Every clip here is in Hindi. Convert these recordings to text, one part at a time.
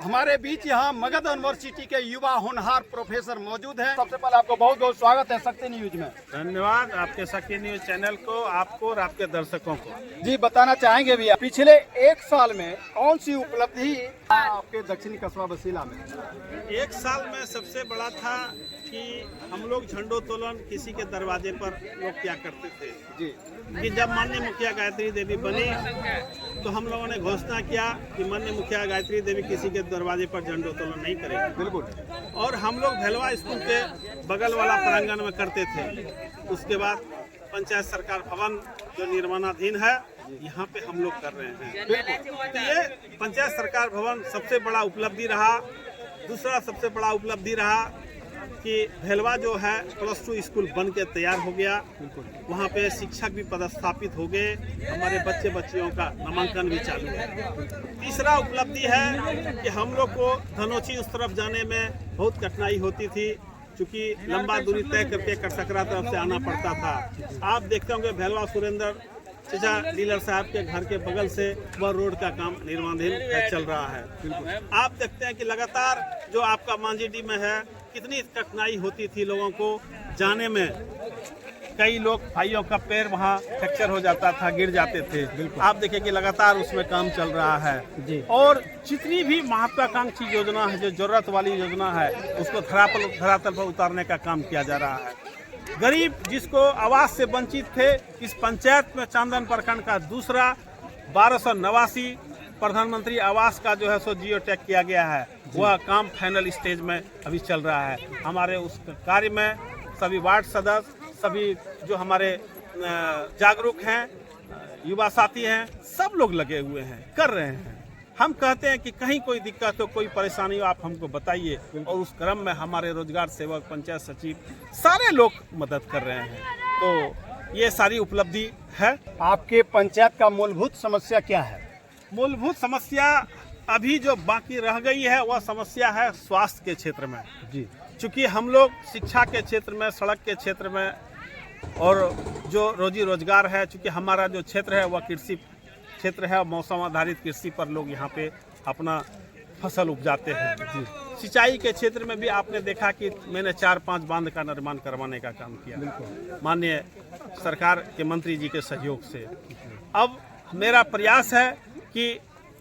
हमारे बीच यहाँ मगध यूनिवर्सिटी के युवा होनहार प्रोफेसर मौजूद हैं। सबसे पहले आपको बहुत बहुत स्वागत है शक्ति न्यूज में। धन्यवाद आपके शक्ति न्यूज चैनल को, आपको और आपके दर्शकों को। जी बताना चाहेंगे भैया, पिछले एक साल में कौन सी उपलब्धि आपके दक्षिणी कस्बा बसीला में? एक साल में सबसे बड़ा था कि हम लोग झंडोत्तोलन किसी के दरवाजे पर लोग क्या करते थे जी, कि जब माननीय मुखिया गायत्री देवी बनी तो हम लोगों ने घोषणा किया कि माननीय मुखिया गायत्री देवी किसी के दरवाजे पर झंडोत्तोलन नहीं करेगी। बिल्कुल। और हम लोग भेलवा स्कूल के बगल वाला प्रांगण में करते थे। उसके बाद पंचायत सरकार भवन जो निर्माणाधीन है, यहाँ पे हम लोग कर रहे हैं। तो ये पंचायत सरकार भवन सबसे बड़ा उपलब्धि रहा। दूसरा सबसे बड़ा उपलब्धि रहा कि भेलवा जो है +2 स्कूल बन के तैयार हो गया। वहाँ पे शिक्षक भी पदस्थापित हो गए, हमारे बच्चे बच्चियों का नामांकन भी चालू है। तीसरा उपलब्धि है कि हम लोग को धनोची उस तरफ जाने में बहुत कठिनाई होती थी, क्योंकि लंबा दूरी तय करके कटसकरा तरफ से आना पड़ता था। आप देखते होंगे भेलवा सुरेंद्र चचा डीलर साहब के घर के बगल से वह रोड का काम निर्माणाधीन चल रहा है। आप देखते हैं कि लगातार जो आपका मांझीडी में है, कितनी कठिनाई होती थी लोगों को जाने में। कई लोग भाइयों का पैर वहाँ फ्रैक्चर हो जाता था, गिर जाते थे। आप देखिए कि लगातार उसमें काम चल रहा है जी। और जितनी भी महत्वाकांक्षी योजना है, जो जरूरत वाली योजना है, उसको धरातल पर उतारने का काम किया जा रहा है। गरीब जिसको आवास से वंचित थे, इस पंचायत में चांदन प्रखंड का दूसरा 1289 प्रधानमंत्री आवास का जो है सो जियो टैग किया गया है। वह काम फाइनल स्टेज में अभी चल रहा है। हमारे उस कार्य में सभी वार्ड सदस्य, सभी जो हमारे जागरूक हैं, युवा साथी हैं, सब लोग लगे हुए हैं, कर रहे हैं। हम कहते हैं कि कहीं कोई दिक्कत हो, कोई परेशानी हो, आप हमको बताइए। और उस क्रम में हमारे रोजगार सेवक, पंचायत सचिव, सारे लोग मदद कर रहे हैं। तो ये सारी उपलब्धि है। आपके पंचायत का मूलभूत समस्या क्या है? मूलभूत समस्या अभी जो बाकी रह गई है, वह समस्या है स्वास्थ्य के क्षेत्र में जी। चूँकि हम लोग शिक्षा के क्षेत्र में, सड़क के क्षेत्र में और जो रोजी रोजगार है, चूँकि हमारा जो क्षेत्र है वह कृषि क्षेत्र है, मौसम आधारित कृषि पर लोग यहाँ पे अपना फसल उपजाते हैं जी। सिंचाई के क्षेत्र में भी आपने देखा कि मैंने 4-5 बांध का निर्माण करवाने का काम किया माननीय सरकार के मंत्री जी के सहयोग से। अब मेरा प्रयास है कि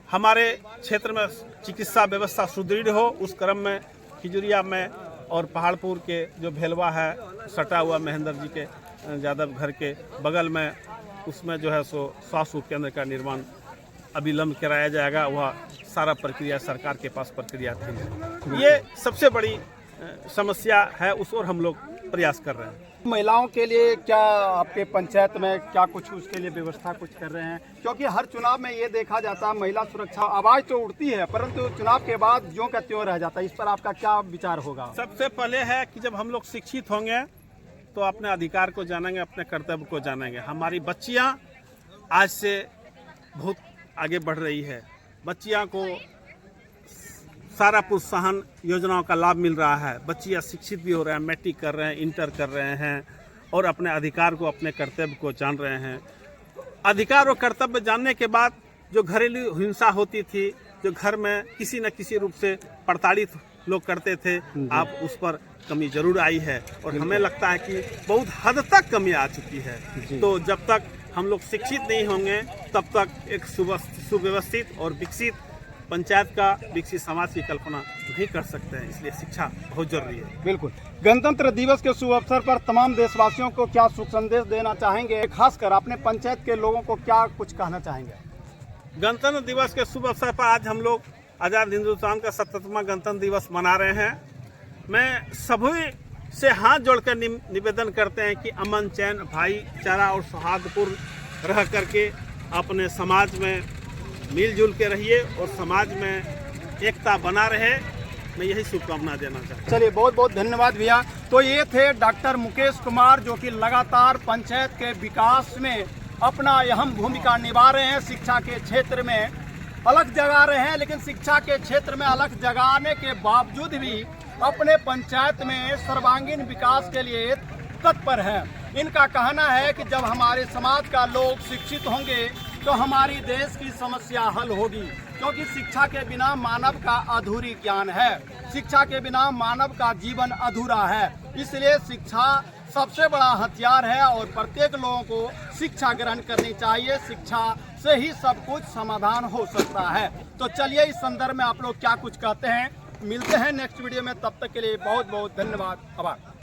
हमारे क्षेत्र में चिकित्सा व्यवस्था सुदृढ़ हो। उस क्रम में खिजुरिया में और पहाड़पुर के जो भेलवा है, सटा हुआ महेंद्र जी के यादव घर के बगल में, उसमें जो है सो स्वास्थ्य उपकेंद्र का निर्माण अविलंब कराया जाएगा। वह सारा प्रक्रिया सरकार के पास प्रक्रिया थी। ये सबसे बड़ी समस्या है, उस ओर हम लोग प्रयास कर रहे हैं। महिलाओं के लिए क्या आपके पंचायत में क्या कुछ उसके लिए व्यवस्था कुछ कर रहे हैं? क्योंकि हर चुनाव में ये देखा जाता है महिला सुरक्षा आवाज तो उठती है, परंतु चुनाव के बाद ज्यों का त्यों रह जाता है। इस पर आपका क्या विचार होगा? सबसे पहले है कि जब हम लोग शिक्षित होंगे तो अपने अधिकार को जानेंगे, अपने कर्तव्य को जानेंगे। हमारी बच्चियां आज से बहुत आगे बढ़ रही है। बच्चियां को सारा प्रोत्साहन योजनाओं का लाभ मिल रहा है। बच्चियां शिक्षित भी हो रहे हैं, मैट्रिक कर रहे हैं, इंटर कर रहे हैं और अपने अधिकार को, अपने कर्तव्य को जान रहे हैं। अधिकार और कर्तव्य जानने के बाद जो घरेलू हिंसा होती थी, जो घर में किसी न किसी रूप से प्रताड़ित लोग करते थे, आप उस पर कमी जरूर आई है। और हमें लगता है कि बहुत हद तक कमी आ चुकी है। तो जब तक हम लोग शिक्षित नहीं होंगे, तब तक एक सुव्यवस्थित और विकसित पंचायत का, विकसित समाज की कल्पना नहीं कर सकते हैं। इसलिए शिक्षा बहुत जरूरी है। बिल्कुल। गणतंत्र दिवस के शुभ अवसर पर तमाम देशवासियों को क्या शुभ संदेश देना चाहेंगे? खासकर अपने पंचायत के लोगों को क्या कुछ कहना चाहेंगे? गणतंत्र दिवस के शुभ अवसर पर आज हम लोग आज़ाद हिंदुस्तान का 77वां गणतंत्र दिवस मना रहे हैं। मैं सभी से हाथ जोड़कर निवेदन करते हैं कि अमन, चैन, भाईचारा और सौहार्दपूर्ण रह करके अपने समाज में मिलजुल के रहिए और समाज में एकता बना रहे। मैं यही शुभकामना देना चाहता हूँ। चलिए, बहुत बहुत धन्यवाद भैया। तो ये थे डॉक्टर मुकेश कुमार, जो कि लगातार पंचायत के विकास में अपना अहम भूमिका निभा रहे हैं। शिक्षा के क्षेत्र में अलग जगा रहे हैं, लेकिन शिक्षा के क्षेत्र में अलग जगाने के बावजूद भी अपने पंचायत में सर्वांगीण विकास के लिए तत्पर हैं। इनका कहना है कि जब हमारे समाज का लोग शिक्षित होंगे तो हमारी देश की समस्या हल होगी। क्योंकि शिक्षा के बिना मानव का अधूरी ज्ञान है, शिक्षा के बिना मानव का जीवन अधूरा है। इसलिए शिक्षा सबसे बड़ा हथियार है और प्रत्येक लोगों को शिक्षा ग्रहण करनी चाहिए। शिक्षा से ही सब कुछ समाधान हो सकता है। तो चलिए इस संदर्भ में आप लोग क्या कुछ कहते हैं, मिलते हैं नेक्स्ट वीडियो में। तब तक के लिए बहुत बहुत धन्यवाद। आभार।